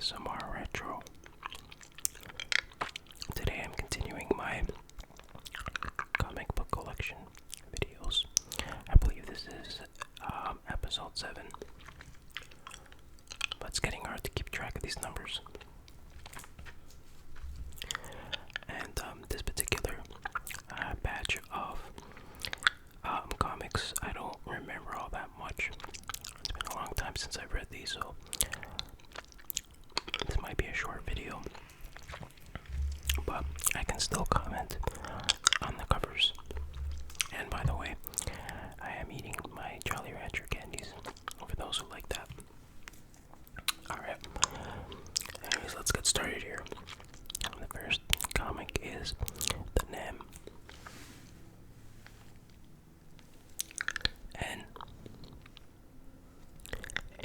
ASMR Retro. Today I'm continuing my comic book collection videos. I believe this is episode 7. But it's getting hard to keep track of these numbers. And this particular batch of comics, I don't remember all that much. It's been a long time since I've read these, so this might be a short video, but I can still comment on the covers. And by the way, I am eating my Jolly Rancher candies, for those who like that. Alright, anyways, let's get started here. The first comic is The Nam.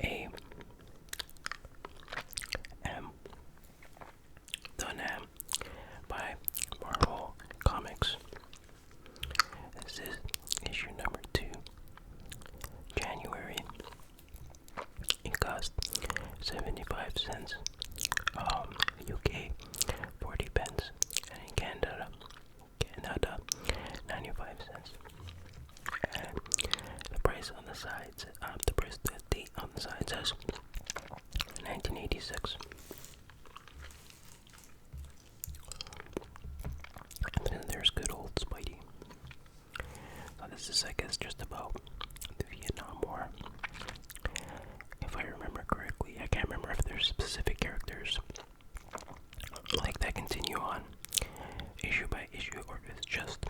N-A-M. The Nam by Marvel Comics. This is issue number 2, January. It cost 75 cents. UK 40 pence, and in Canada 95 cents. And the price on the sides, the date on the side says 1986. And then there's good old Spidey. So this is, I guess, just about the Vietnam War. If I remember correctly, I can't remember if there's specific characters like that continue on issue by issue, or if it's just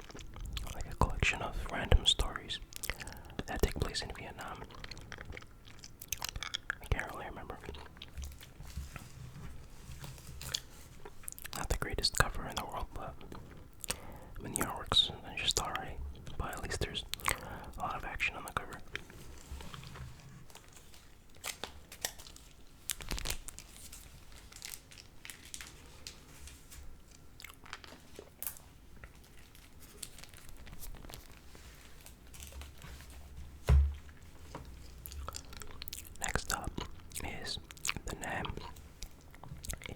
like a collection of random stories that take place in Vietnam. I can't really remember. Not the greatest cover in the world, but I mean, the artwork's just alright. But at least there's a lot of action on the cover. Next up is The Nam,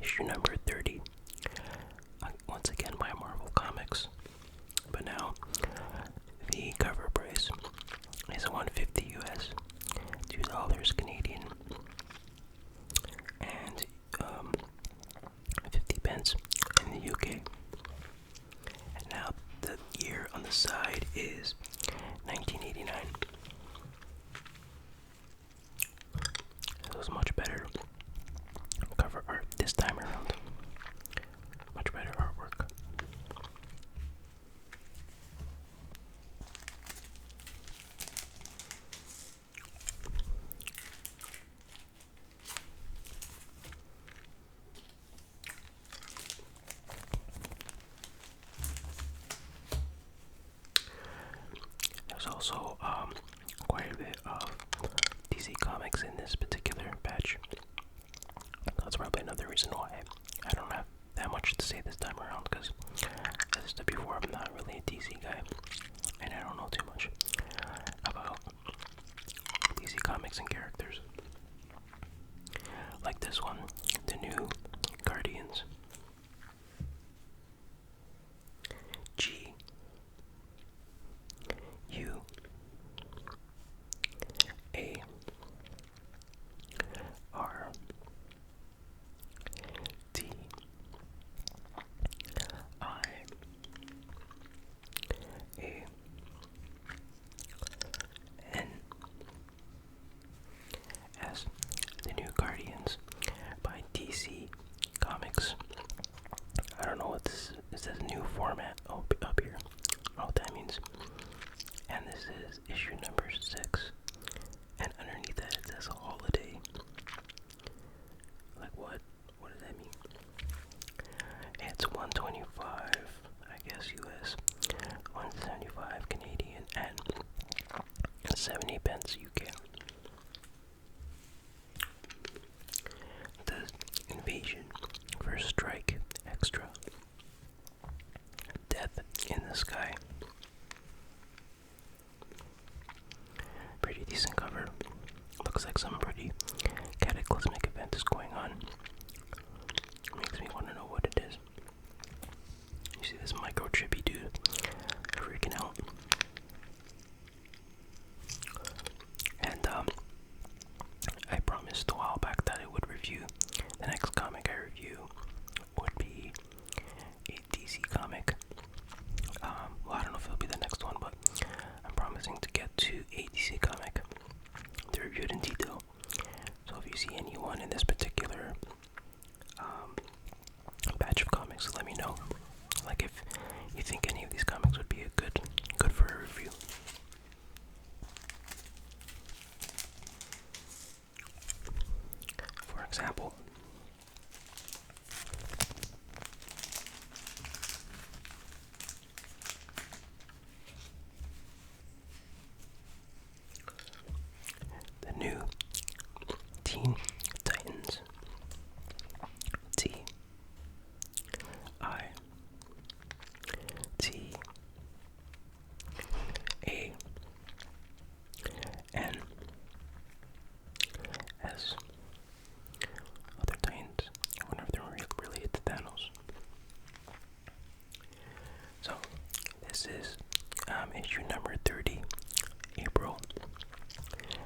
issue number 30. Once again by Marvel Comics. But now the cover price is $1.50 US, $2 Canadian, and 50 pence in the UK. And now the year on the side is 1989. It was much better cover art this time around. Much better artwork. There's also quite a bit of DC Comics in this particular batch. That's probably another reason why I don't have that much to say this time around, because as I said before, I'm not really a DC guy, and I don't know too much about DC Comics and characters. Like this one, the new Guardians. G U A R D I A N S. The New Guardians by DC Comics. I don't know what this is. It says new format up here. I don't know what that means. And this is issue number 6. And underneath that it says holiday. Like what? What does that mean? It's $125, I guess US, $175 Canadian, and 70 pence UK. The Invasion First Strike Extra. Death in the Sky. Pretty decent cover. Looks like some pretty cataclysmic event is going on. see this microchippy dude freaking out. And I promised a while back that I would review. The next comic I review would be a DC comic. Well, I don't know if it'll be the next one, but I'm promising to get to a DC comic to review it in detail. So if you see anyone in this particular batch of comics, let me know. Like if you think any of these comics would be a good for a review. For example, the new Teen Titans T-I-T-A-N-S. Other Titans. I wonder if they're related to Thanos. So, this is issue number 30, April.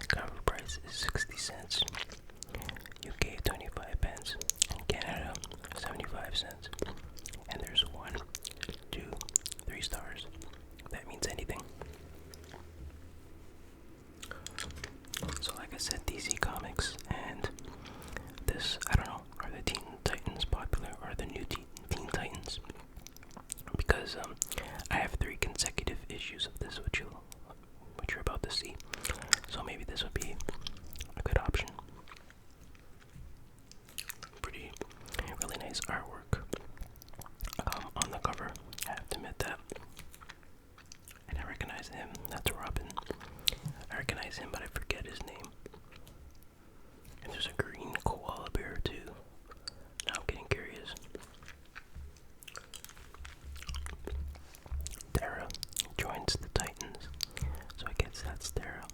Cover price is 60 cents. UK 25 pence. And Canada 75 cents. And there's 1, 2, 3 stars. If that means anything. So like I said, DC Comics and this, I don't know, are the Teen Titans popular or the new Teen Titans? Because I have 3 consecutive issues of this, which you're about to see. So maybe this would be a good option. Really nice artwork on the cover. I have to admit that. And I recognize him. That's Robin. I recognize him, but I forget his name. And there's a green koala bear too. Now I'm getting curious. Terra joins the Titans, so I guess that's Terra.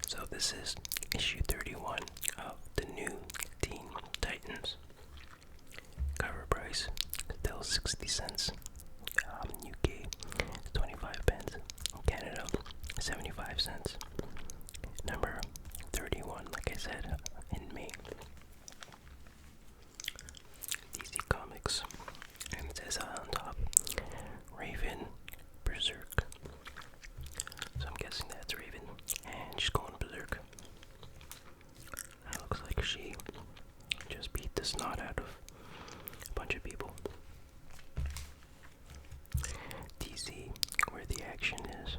So this is issue 31 of the new Teen Titans. Cover price still 60 cents. UK 25 pence. Canada 75 cents. Number 31, like I said, in May. DC Comics. And it says on top, Raven Berserk. So I'm guessing that's Raven. And she's going berserk. It looks like she just beat the snot out of a bunch of people. DC, where the action is.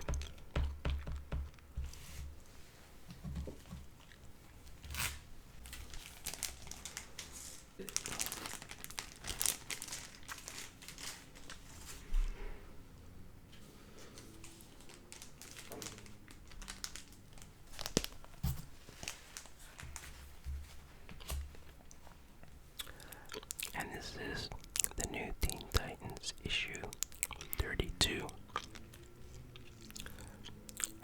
And this is the new Teen Titans issue 32.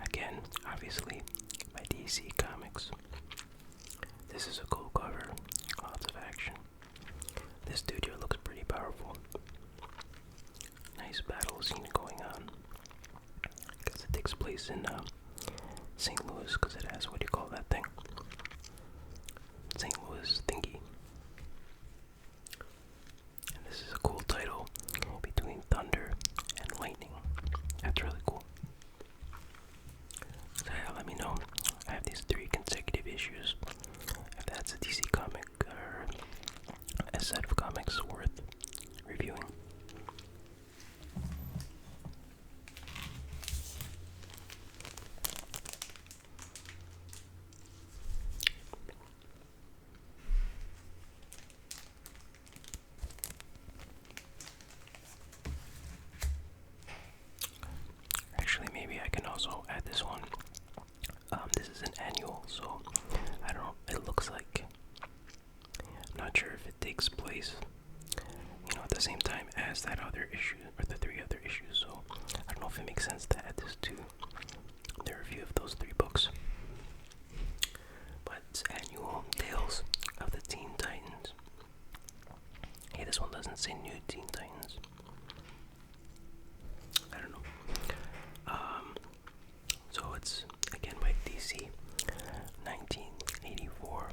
Again, obviously, by DC Comics. This is a cool cover, lots of action. This studio looks pretty powerful. Nice battle scene going on. I guess it takes place in St. Louis, because it has, what do you call that thing? St. Louis thingy. want to say New Teen Titans. I don't know. So it's again by DC. 1984.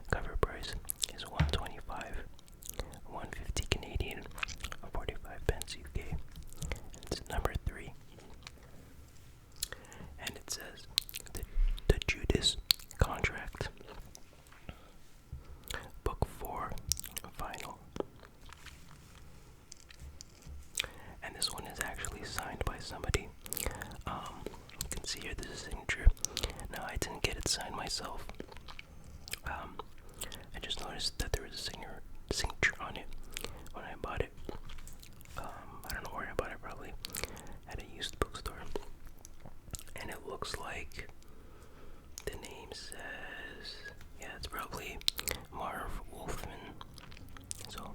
Cover price is $125, $150 Canadian, 45 pence UK. It's number 3. And it says the Judas Contract. Book 4 final. And this one is actually signed by somebody. You can see here this is signature. Now I didn't get it signed myself. I just noticed that there was a signature on it when I bought it. I don't know where I bought it, probably at a used bookstore. And it looks like the name says, yeah, it's probably Marv Wolfman. So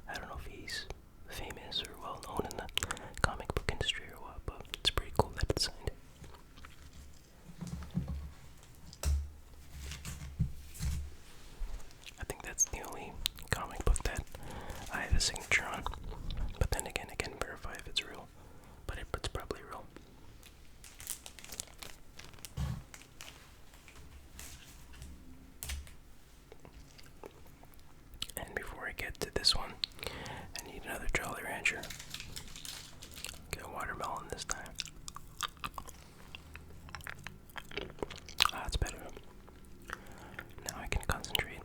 I don't know if he's famous or well known in the comic book industry or what, but it's pretty cool that it's signed. I think that's the only comic book that I have a signature on. But then again, I can verify if it's real. But it's probably real. And before I get to this one, I need another Jolly Rancher. Get a watermelon this time. That's better. Now I can concentrate.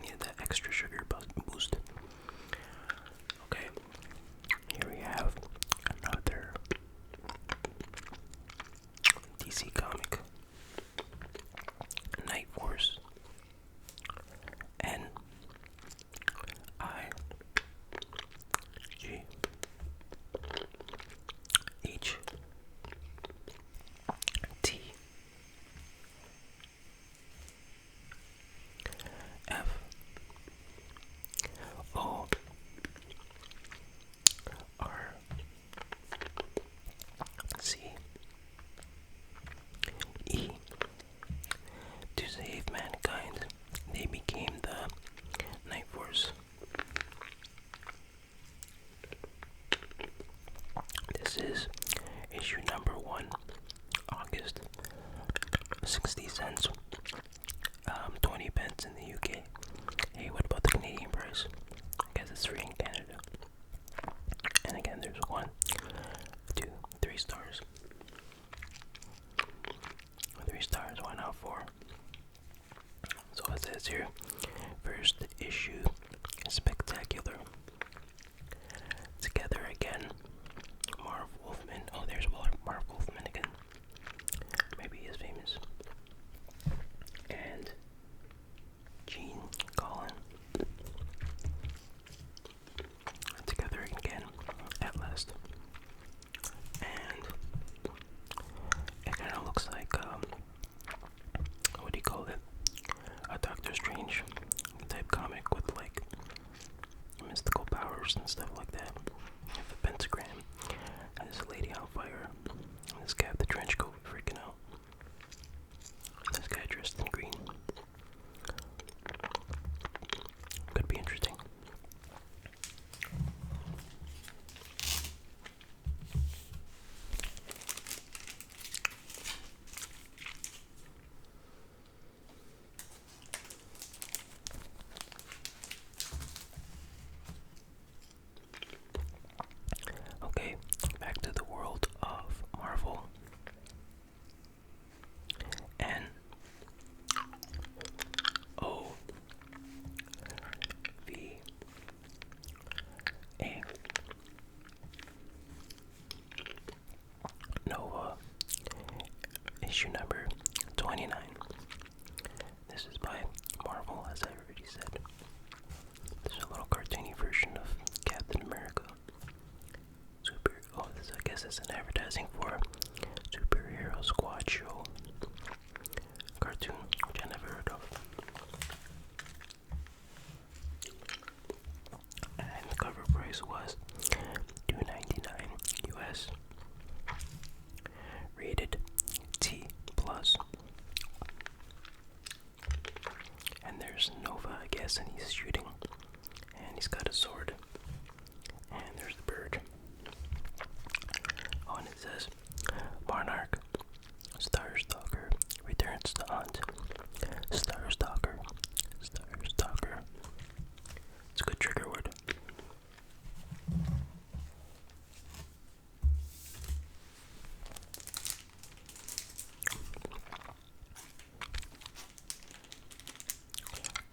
Need that extra sugar boost. Okay, here we have another DC comic. Night Force. NIGHT. To save mankind, they became the Night Force. This is issue number 1, August. 60 cents, 20 pence in the UK. Hey, what about the Canadian price? I guess it's free in Canada. And again, there's 1, 2, 3 stars. 3 stars, why not 4? So it says here, first issue, spectacular. Together again, Marv Wolfman. Oh, there's Marv Wolfman again. Maybe he is famous. And Gene Collin. Together again, at last. And it kind of looks like, what do you call it? A Doctor Strange type comic with like mystical powers and stuff like that. You have a pentagram, and there's a lady on fire, and this guy with the trench coat freaking out. This guy dressed in green. Could be interesting. Okay, back to the world of Marvel. Nova, issue number 29. This is by Marvel, as I already said. This is a little cartoony version of Captain America. This, I guess, is an advertising for Superhero Squad show cartoon, which I never heard of. And the cover price was $2.99 US. Rated T+. And there's Nova, I guess, and he's shooting. And he's got a sword. And there's the bird. Oh, and it says, Monarch, Starstalker, returns to hunt. Starstalker, Starstalker. It's a good trigger word.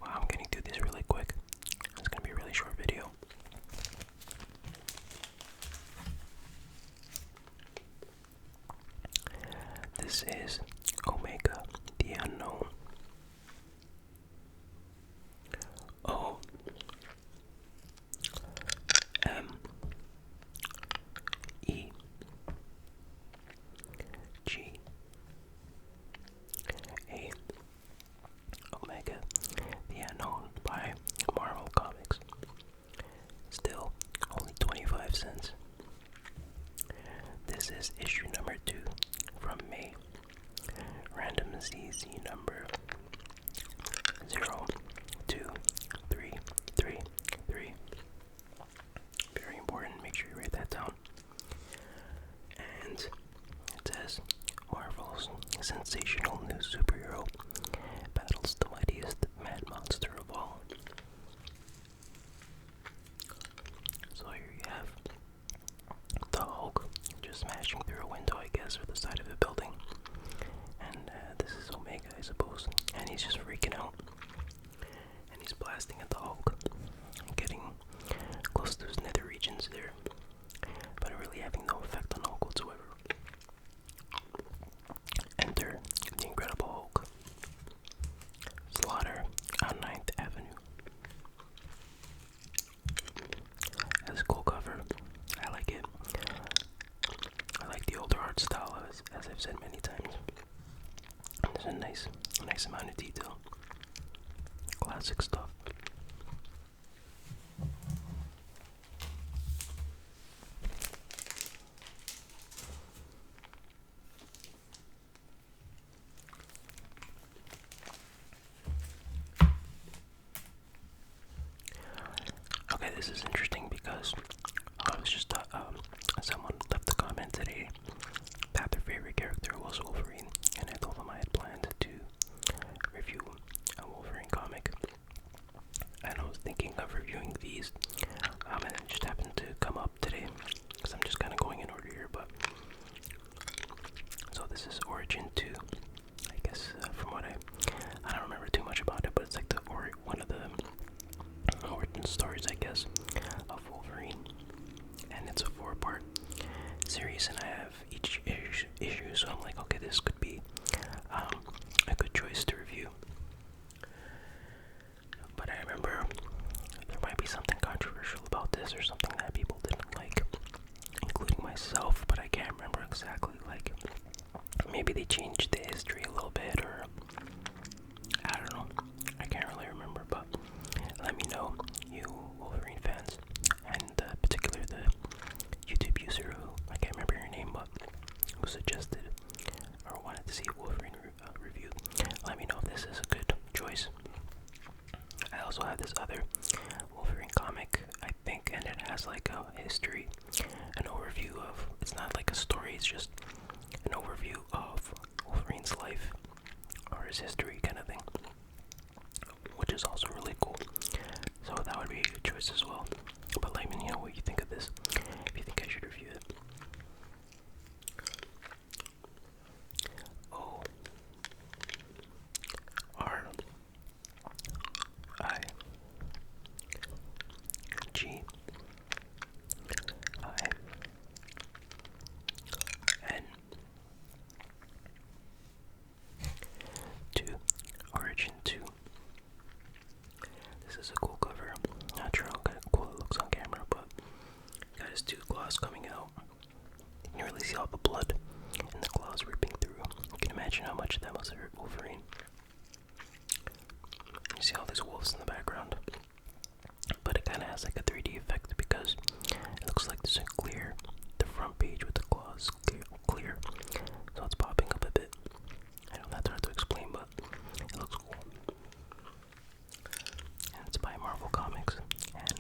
Wow, I'm getting through this really quick. It's gonna be a really short video. This is Omega, the unknown. O M E G A. Omega, the unknown by Marvel Comics. Still only 25 cents. This is issue number 2 from May. Random ZZ number 02333. Very important, make sure you write that down. And it says Marvel's sensational new superhero battles the mightiest man monster of all. So here you have the Hulk just smashing through a window, I guess, or the side of a building. And this is Omega, I suppose. And he's just freaking out. And he's blasting at the Hulk, getting close to his nether regions there, but really having no effect on Hulk whatsoever. Enter the Incredible Hulk. Slaughter on 9th Avenue. That's a cool cover. I like it. I like the older art style, as I've said many times. There's a nice amount of detail. Classic stuff. Okay, this is interesting because I was just someone left a comment today that their favorite character was Wolverine, and I told them I had planned to review a Wolverine comic, and I was thinking of reviewing these, and it just happened to come up today, because I'm just kind of going in order here. But so this is Origin 2, I guess, from what I don't remember too much about it, but it's like one of the origin stories, I guess, of Wolverine, and it's a 4-part series, and I have each issue, so I'm like, okay, this could be a good choice to review. But I remember there might be something controversial about this, or something that people didn't like, including myself, but I can't remember exactly. Like, maybe they changed the history a little bit, or I don't know, I can't really remember. But let me know, you Wolverine fans, and particularly the YouTube user who, I can't remember your name, but who suggested or wanted to see a Wolverine review. Let me know if this is a good choice. I also have this other Wolverine comic, I think, and it has like a history, an overview of, it's not like a story, it's just an overview of Wolverine's life, or his history kind of thing, which is also really cool. So that would be a good choice as well. But let me know what you think of this, if you think I should review it. ORIGIN 2, Origin 2. This is a cool cover. Not sure how cool it looks on camera, but it got his 2 claws coming out. You can really see all the blood and the claws ripping through. You can imagine how much that must have hurt Wolverine. You see all these wolves in the background, but it kind of has like a 3D effect because it looks like there's a clear, the front page with the claws clear, so it's popping up a bit. I know that's hard to explain, but it looks cool. And it's by Marvel Comics, and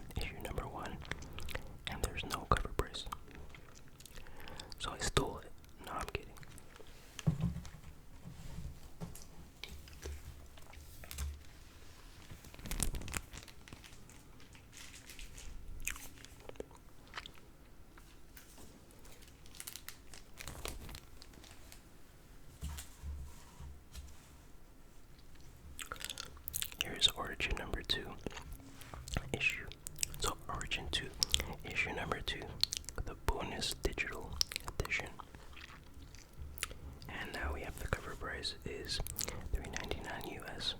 Origin number 2 issue. So Origin 2 issue number 2, the bonus digital edition. And now we have the cover price is $3.99 US.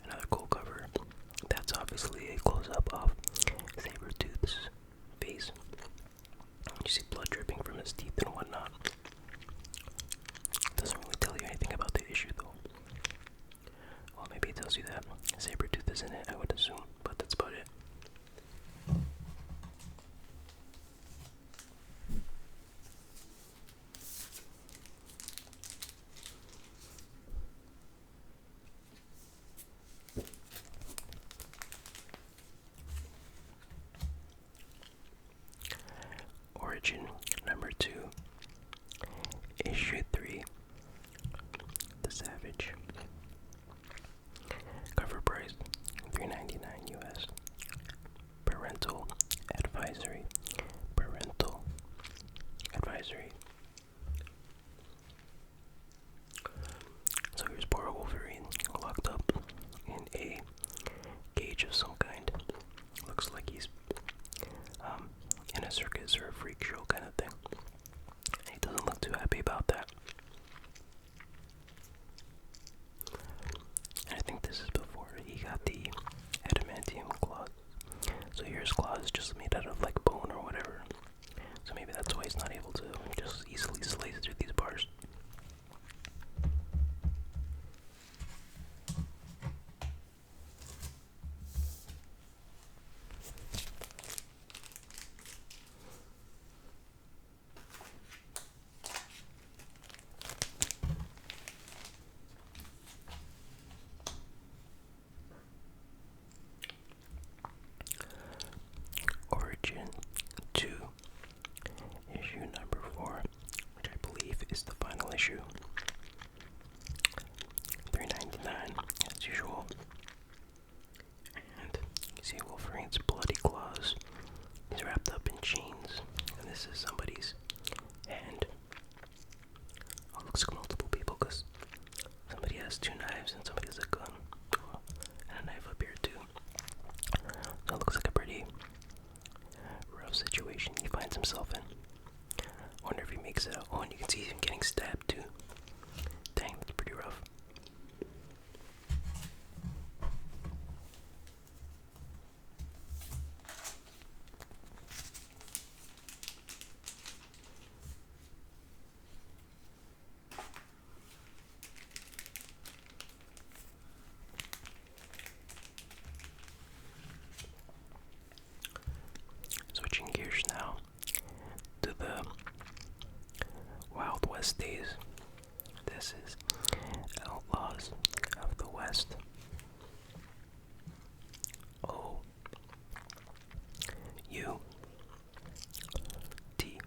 Another cool cover. That's obviously a close-up of Sabretooth's face. You see blood dripping from his teeth and whatnot. Doesn't really tell you anything about the issue though. Well, maybe it tells you that Sabretooth is in it, I would assume, but that's about it. Origin number 2, issue 3, The Savage. Cover price $3.99 US. Parental advisory. Parental advisory. So here's poor Wolverine locked up in a cage of some kind. Looks like he's in a circus or a freak show kind of thing. He doesn't look too happy about that. And I think this is before he got the adamantium claws. So here's claws just made out of like bone or whatever. So maybe that's why he's not able to just easily slice through these bars. Origin 2, issue number 4, which I believe is the final issue. $3.99 as usual. And you see Wolverine's bloody claws. He's wrapped up in chains, and this is somebody's hand. Oh, looks like multiple people because somebody has 2 knives and somebody has a gun. Oh, and a knife up here too. So it looks like a pretty rough situation he finds himself in. Wonder if he makes it out. Oh, and you can see him getting stabbed too. Dang, that's pretty rough. Switching gears now to the Wild West days. This is Outlaws of the West. O U T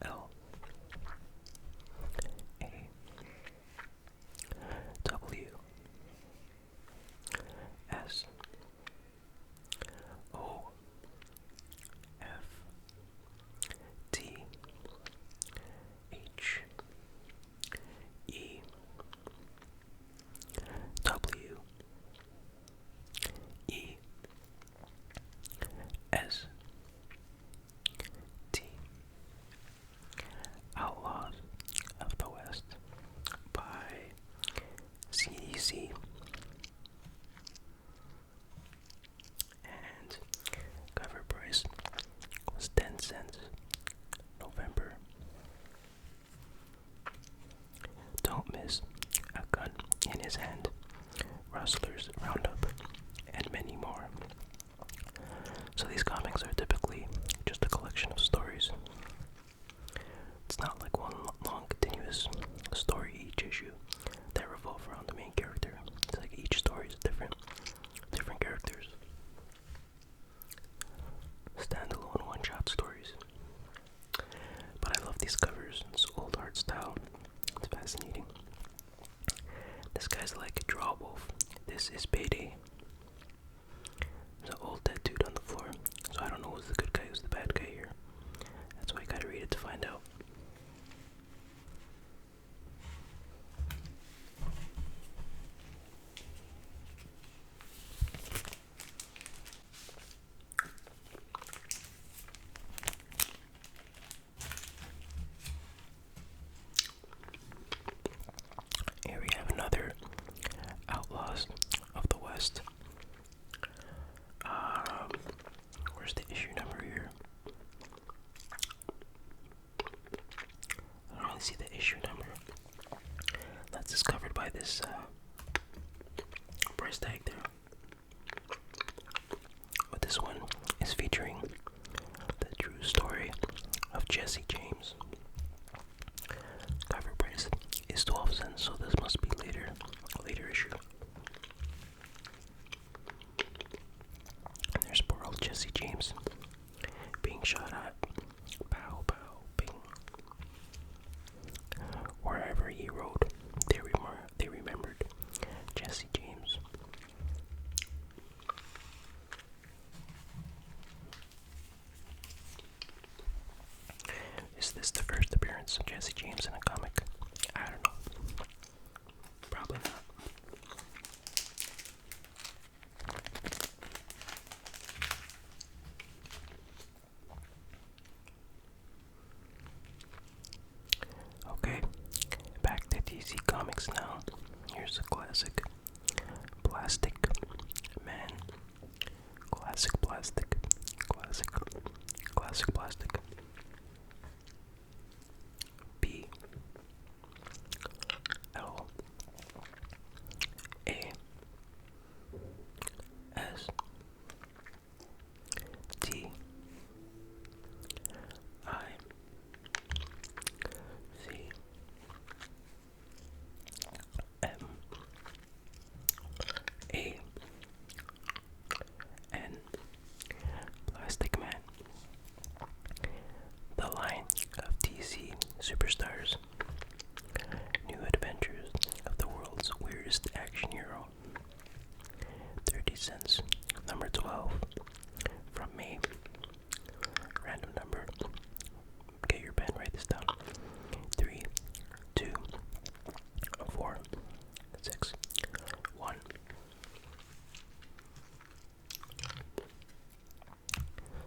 L A W S O F T H E W E S T. Outlaws of the West by CDC. And cover price was 10 cents. November. Don't miss a gun in his hand, rustlers, roundup, and many more. So these comics are typically just a collection of stories. It's not like one long continuous story each issue that revolve around the main character. It's like each story is different characters. Standalone one-shot stories. But I love these covers. It's old art style. It's fascinating. This guy's like a draw wolf. This is Payday. There's an old dead dude on the floor. So I don't know who's the good guy, who's the bad guy here. That's why you gotta read it to find out. issue number. That's discovered by this price tag there. But this one is featuring the true story of Jesse James. Cover price is 12 cents, so this must be later issue. And there's poor old Jesse James being shot at. Pow, pow, bing. Wherever he rode, they remembered Jesse James. Is this the first appearance of Jesse James in a comic? I don't know. Probably not. Okay, back to DC Comics now. Here's a classic. Plastic Man. Classic plastic. Classic plastic. B L A S T I C M A N. Plastic Man. The line of DC superstars. New adventures of the world's weirdest action hero. 30 cents. Number 12. From me. Random number. Get your pen, write this down. 3, 2, 4, 6, 1.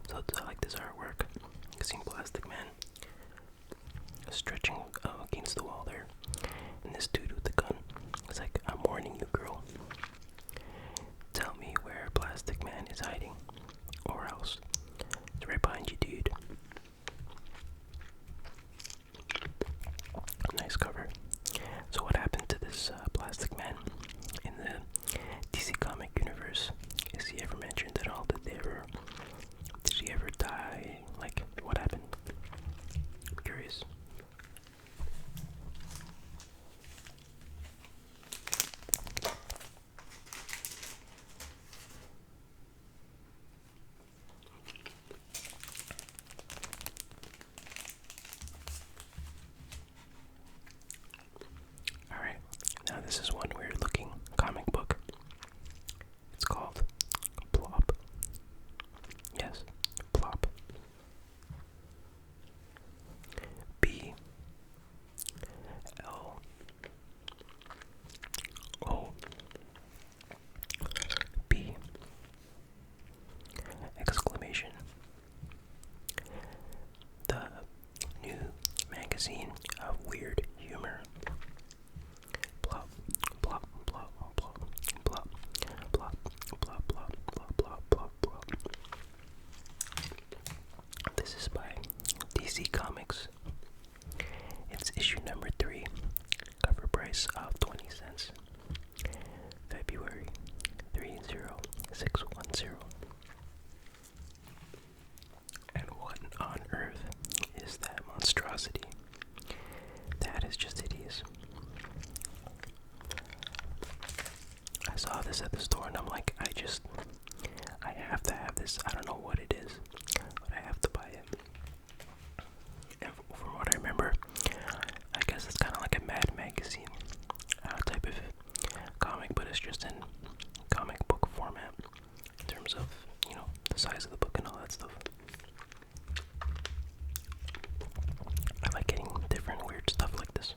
So I like this artwork. You see Plastic Man stretching against the wall there. And this dude with the gun is like, I'm warning you, girl. Tell me where Plastic Man is hiding. Or else. It's right behind you, dude. Nice cover. So what happened to this Plastic Man in the DC comic universe? Is he ever mentioned at all? Did he ever die? Like, what happened? I'm curious. Alright, now this is one weird looking comic book. It's called Plop. Yes, Plop. B L O B exclamation. The new magazine of weird humor. Plop, plop, plop, plop, plop, plop, plop, plop, plop, plop, plop, plop. This is by DC Comics. It's issue number 3. Cover price of 20 cents. February 30610. And what on earth is that monstrosity? That is just hideous. I saw this at the store and I'm like, I have to have this. I don't know what it is, but I have to buy it. And from what I remember, I guess it's kind of like a Mad Magazine type of comic, but it's just in comic book format in terms of, the size of the book and all that stuff. I like getting different weird stuff like this.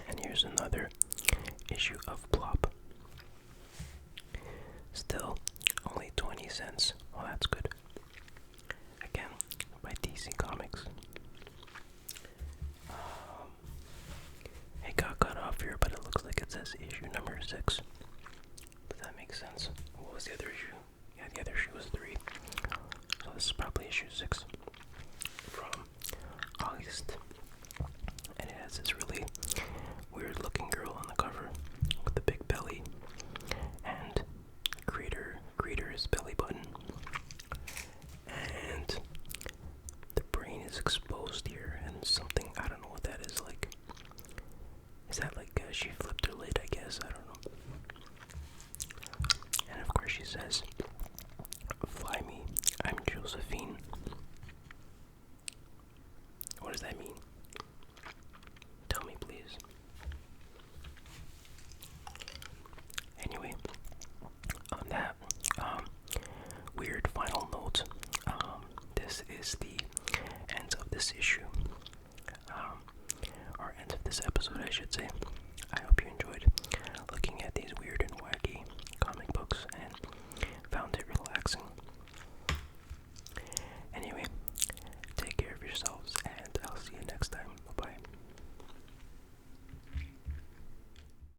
And here's another issue of Plop. Still only 20 cents. Oh, that's good. Again, by DC Comics. says issue number 6. Does that make sense? What was the other issue? Yeah, the other issue was 3. So this is probably issue 6 from August. And it has this really weird looking girl on the cover with a big belly and creator's belly button. And the brain is exposed here and something, I don't know what that is like. Is that like she flipped her lid, I guess? I don't know. And of course she says, "Fly me, I'm Josephine." What does that mean? Tell me, please. Anyway, on that weird final note, this is the end of this issue. Or end of this episode, I should say. I hope you enjoyed looking at these weird and wacky